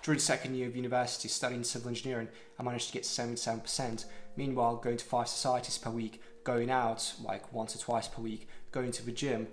During the second year of university studying civil engineering, I managed to get 77%. Meanwhile, going to 5 societies per week, going out like once or twice per week, going to the gym,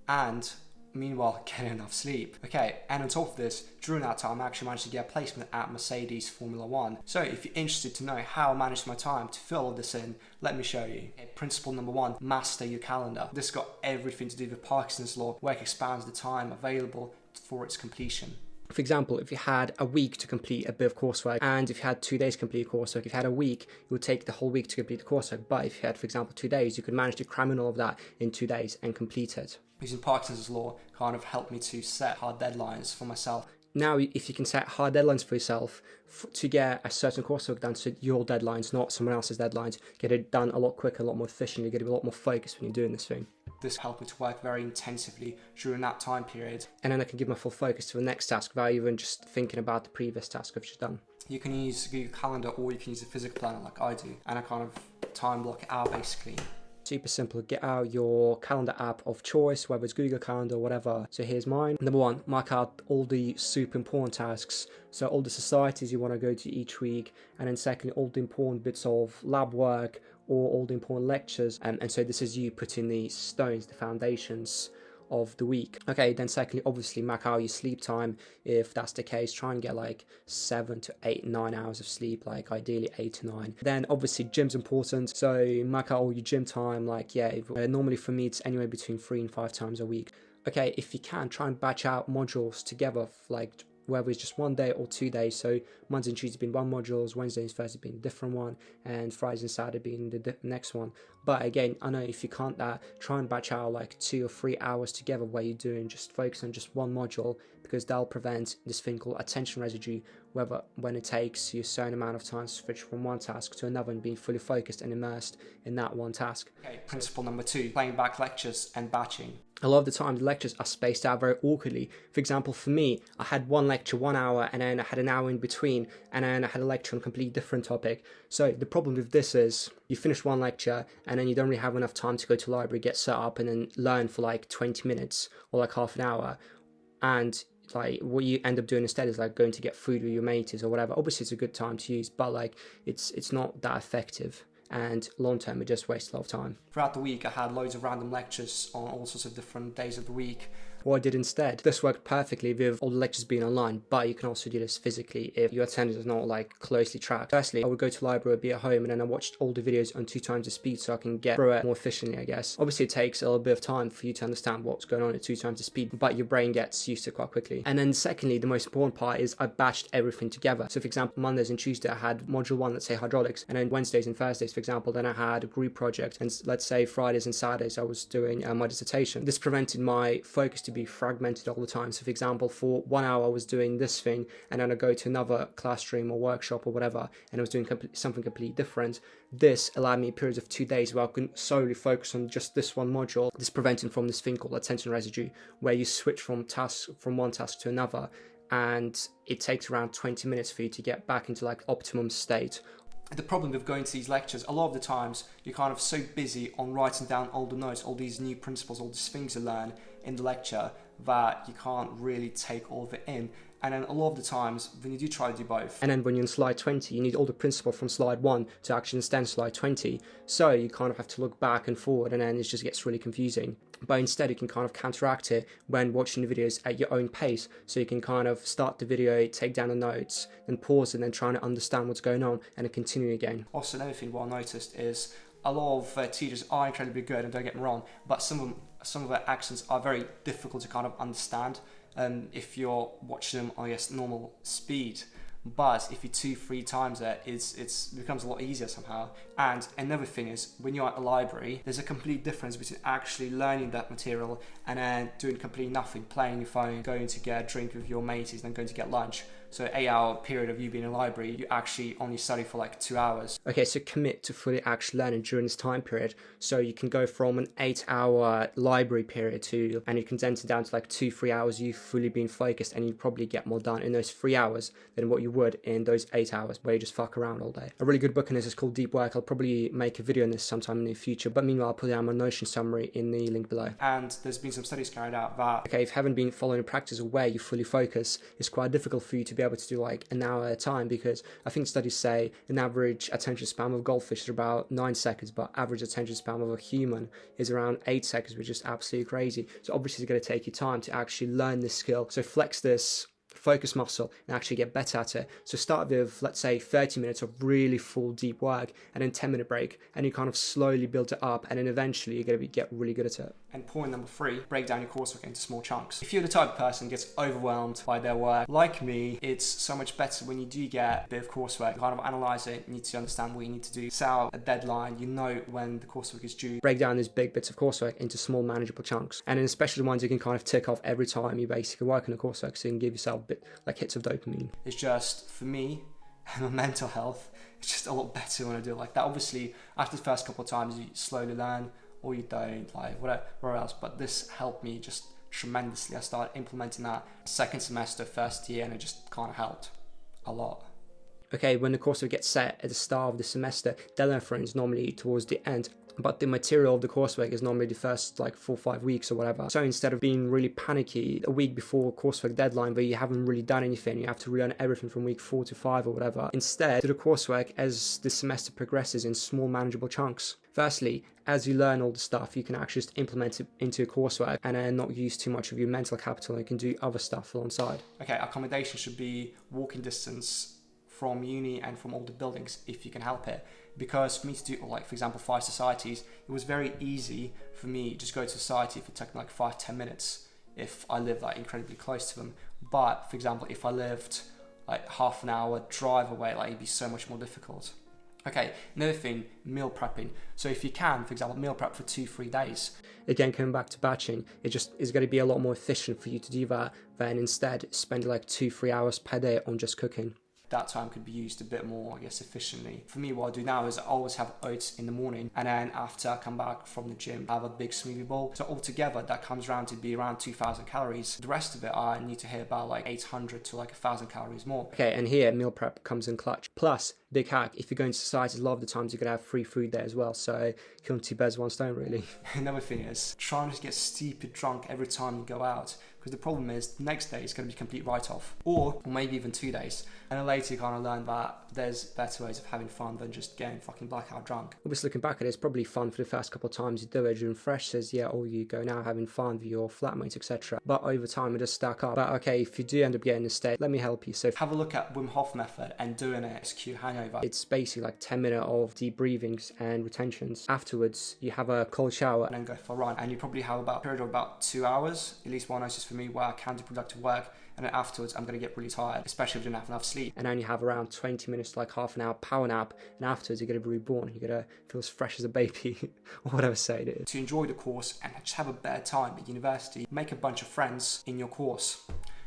and meanwhile getting enough sleep. Okay, and on top of this, during that time I actually managed to get a placement at Mercedes Formula One. So if you're interested to know how I managed my time to fill all this in, let me show you. Okay, principle number 1, master your calendar. This got everything to do with Parkinson's law, where it expands the time available for its completion. For example, if you had a week to complete a bit of coursework, and if you had 2 days to complete coursework, if you had a week, it would take the whole week to complete the coursework. But if you had, for example, 2 days, you could manage to cram in all of that in 2 days and complete it. Using Parkinson's law kind of helped me to set hard deadlines for myself. Now, if you can set hard deadlines for yourself to get a certain coursework done, so your deadlines, not someone else's deadlines, get it done a lot quicker, a lot more efficiently, get a lot more focused when you're doing this thing. This helped me to work very intensively during that time period. And then I can give my full focus to the next task without even just thinking about the previous task I've just done. You can use Google Calendar or you can use a physical planner like I do. And I kind of time block it out basically. Super simple. Get out your calendar app of choice, whether it's Google Calendar or whatever. So here's mine. Number 1, mark out all the super important tasks. So all the societies you want to go to each week. And then secondly, all the important bits of lab work or all the important lectures. And so this is you putting the stones, the foundations of the week. Okay, then secondly, obviously mark out your sleep time. If that's the case, try and get like 7 to 8, 9 hours of sleep, like ideally 8 to 9. Then obviously gym's important, so mark out all your gym time. Like normally for me it's anywhere between 3 and 5 times a week. Okay, if you can, try and batch out modules together, like whether it's just 1 day or 2 days. So Monday and Tuesday being one module, Wednesday and Thursday being a different one, and Friday and Saturday being the next one. But again, I know if you can't try and batch out like 2 or 3 hours together where you're doing just focus on just one module, because that'll prevent this thing called attention residue, when it takes you a certain amount of time to switch from one task to another and being fully focused and immersed in that one task. Okay, principle number 2, playing back lectures and batching. A lot of the time the lectures are spaced out very awkwardly. For example, for me, I had one lecture 1 hour and then I had an hour in between and then I had a lecture on a completely different topic. So the problem with this is you finish one lecture and then you don't really have enough time to go to the library, get set up and then learn for like 20 minutes or like half an hour. And like what you end up doing instead is like going to get food with your mates or whatever. Obviously it's a good time to use, but like it's not that effective. And long term, it just wastes a lot of time. Throughout the week, I had loads of random lectures on all sorts of different days of the week. What I did instead, this worked perfectly with all the lectures being online, but you can also do this physically if your attendance is not like closely tracked. Firstly, I would go to the library, be at home, and then I watched all the videos on 2 times the speed so I can get through it more efficiently, I guess. Obviously, it takes a little bit of time for you to understand what's going on at 2 times the speed, but your brain gets used to it quite quickly. And then secondly, the most important part is I batched everything together. So for example, Mondays and Tuesday, I had module 1, let's say hydraulics, and then Wednesdays and Thursdays, for example, then I had a group project, and let's say Fridays and Saturdays, I was doing my dissertation. This prevented my focus to be fragmented all the time. So for example, for 1 hour I was doing this thing and then I go to another classroom or workshop or whatever and I was doing something completely different. This allowed me periods of 2 days where I could solely focus on just this one module. This preventing from this thing called attention residue, where you switch from one task to another and it takes around 20 minutes for you to get back into like optimum state. The problem with going to these lectures, a lot of the times you're kind of so busy on writing down all the notes, all these new principles, all these things you learn in the lecture, that you can't really take all of it in. And then a lot of the times when you do try to do both, and then when you're in slide 20, you need all the principle from slide 1 to actually understand slide 20. So you kind of have to look back and forward and then it just gets really confusing. But instead you can kind of counteract it when watching the videos at your own pace. So you can kind of start the video, take down the notes, then pause and then trying to understand what's going on and then continue again. Also another thing what I noticed is a lot of teachers are incredibly good, and don't get me wrong, but some of their accents are very difficult to kind of understand if you're watching them on, I guess, normal speed. But if you 2-3 times it becomes a lot easier somehow. And another thing is, when you're at a library, there's a complete difference between actually learning that material and then doing completely nothing, playing your phone, going to get a drink with your mates, then going to get lunch. So 8-hour period of you being in a library, you actually only study for like 2 hours. Okay, so commit to fully actually learning during this time period. So you can go from an 8-hour library period and you condense it down to like 2-3 hours, you fully being focused, and you probably get more done in those 3 hours than what you would in those 8 hours where you just fuck around all day. A really good book on this is called Deep Work. I'll probably make a video on this sometime in the future, but meanwhile I'll put down my Notion summary in the link below. And there's been some studies carried out that, okay, if you haven't been following a practice of where you fully focus, it's quite difficult for you to be able to do like an hour at a time, because I think studies say an average attention span of goldfish is about 9 seconds, but average attention span of a human is around 8 seconds, which is absolutely crazy. So obviously it's going to take you time to actually learn this skill. So flex this focus muscle and actually get better at it. So start with, let's say, 30 minutes of really full deep work, and then 10-minute break, and you kind of slowly build it up, and then eventually you're going to get really good at it. And point number 3, break down your coursework into small chunks. If you're the type of person who gets overwhelmed by their work, like me, it's so much better when you do get a bit of coursework. You kind of analyze it, you need to understand what you need to do, set out a deadline, you know when the coursework is due. Break down these big bits of coursework into small manageable chunks, and then especially the ones you can kind of tick off every time you basically work on the coursework, so you can give yourself a bit like hits of dopamine. It's just, for me and my mental health, it's just a lot better when I do it like that. Obviously, after the first couple of times, you slowly learn, or you don't, like whatever else. But this helped me just tremendously. I started implementing that second semester, first year, and it just kind of helped a lot. Okay, when the coursework gets set at the start of the semester, deadline for it is normally towards the end, but the material of the coursework is normally the first like 4 or 5 weeks or whatever. So instead of being really panicky a week before coursework deadline where you haven't really done anything, you have to relearn everything from week 4 to 5 or whatever. Instead, do the coursework as the semester progresses in small manageable chunks. Firstly, as you learn all the stuff, you can actually just implement it into your coursework and then not use too much of your mental capital. You can do other stuff alongside. Okay, accommodation should be walking distance from uni and from all the buildings if you can help it. Because for me to do, like for example, 5 societies, it was very easy for me just go to society if it took like 5-10 minutes if I lived like incredibly close to them. But for example, if I lived like half an hour drive away, like it'd be so much more difficult. Okay, another thing, meal prepping. So if you can, for example, meal prep for 2-3 days. Again, coming back to batching, it just is going to be a lot more efficient for you to do that than instead spend like 2-3 hours per day on just cooking. That time could be used a bit more, I guess, efficiently. For me, what I do now is I always have oats in the morning, and then after I come back from the gym, I have a big smoothie bowl. So altogether, that comes around to be around 2,000 calories. The rest of it, I need to hit about like 800 to like 1,000 calories more. Okay, and here, meal prep comes in clutch. Plus, big hack, if you're going to society, a lot of the times you're going to have free food there as well. So killing 2 birds with 1 stone, really. Another thing is trying to get stupid drunk every time you go out. Because the problem is the next day is going to be complete write-off, or maybe even 2 days. And then later you kind of learn that there's better ways of having fun than just getting fucking blackout drunk. Obviously looking back at it, it's probably fun for the first couple of times you do it during freshers, yeah, or you go now having fun with your flatmates, etc. But over time it does stack up. But okay, if you do end up getting a state, let me help you. So have a look at Wim Hof method and doing an execute hangover. It's basically like 10 minutes of deep breathings and retentions. Afterwards, you have a cold shower and then go for a run. And you probably have about a period of about 2 hours, at least 1 hour just for me, where I can do productive work. And then afterwards, I'm going to get really tired, especially if you don't have enough sleep. And then you have around 20 minutes to like half an hour power nap. And afterwards, you're going to be reborn. You're going to feel as fresh as a baby, or whatever say it is. To enjoy the course and just have a better time at university, make a bunch of friends in your course.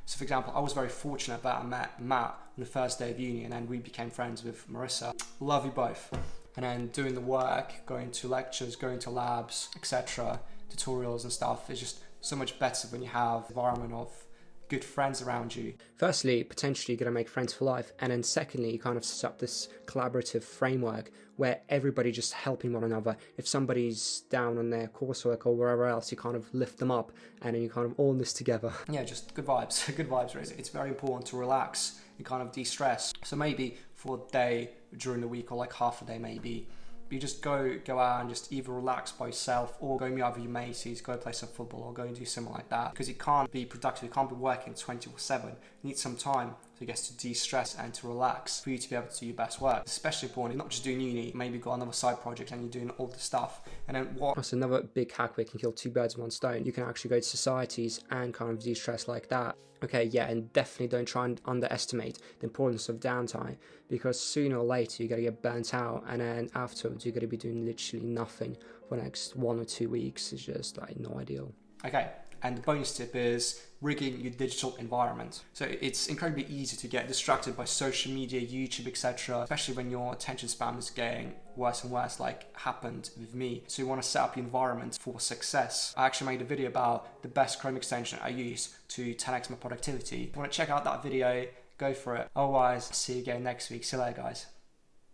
So for example, I was very fortunate that I met Matt on the first day of uni, and then we became friends with Marissa. Love you both. And then doing the work, going to lectures, going to labs, etc., tutorials and stuff is just so much better when you have an environment of good friends around you. Firstly, potentially you're going to make friends for life, and then secondly, you kind of set up this collaborative framework where everybody just helping one another. If somebody's down on their coursework or wherever else, you kind of lift them up, and then you kind of all in this together. Yeah, just good vibes. Good vibes, really. It's very important to relax and kind of de-stress. So maybe for a day during the week, or like half a day maybe, you just go out and just either relax by yourself, or go meet other your mates, go play some football, or go and do something like that. Because it can't be productive, you can't be working 24/7. You need some time, I guess, to de-stress and to relax for you to be able to do your best work. It's especially important, you're not just doing uni, maybe you've got another side project and you're doing all the stuff. And then what? That's another big hack where you can kill 2 birds with 1 stone. You can actually go to societies and kind of de-stress like that. Okay, yeah, and definitely don't try and underestimate the importance of downtime, because sooner or later you're going to get burnt out, and then afterwards you're going to be doing literally nothing for the next 1 or 2 weeks. It's just like not ideal. Okay, and the bonus tip is rigging your digital environment. So it's incredibly easy to get distracted by social media, YouTube, etc., especially when your attention span is getting worse and worse, like happened with me. So you want to set up your environment for success. I actually made a video about the best Chrome extension I use to 10x my productivity. If you want to check out that video, go for it. Otherwise, see you again next week. See you later, guys.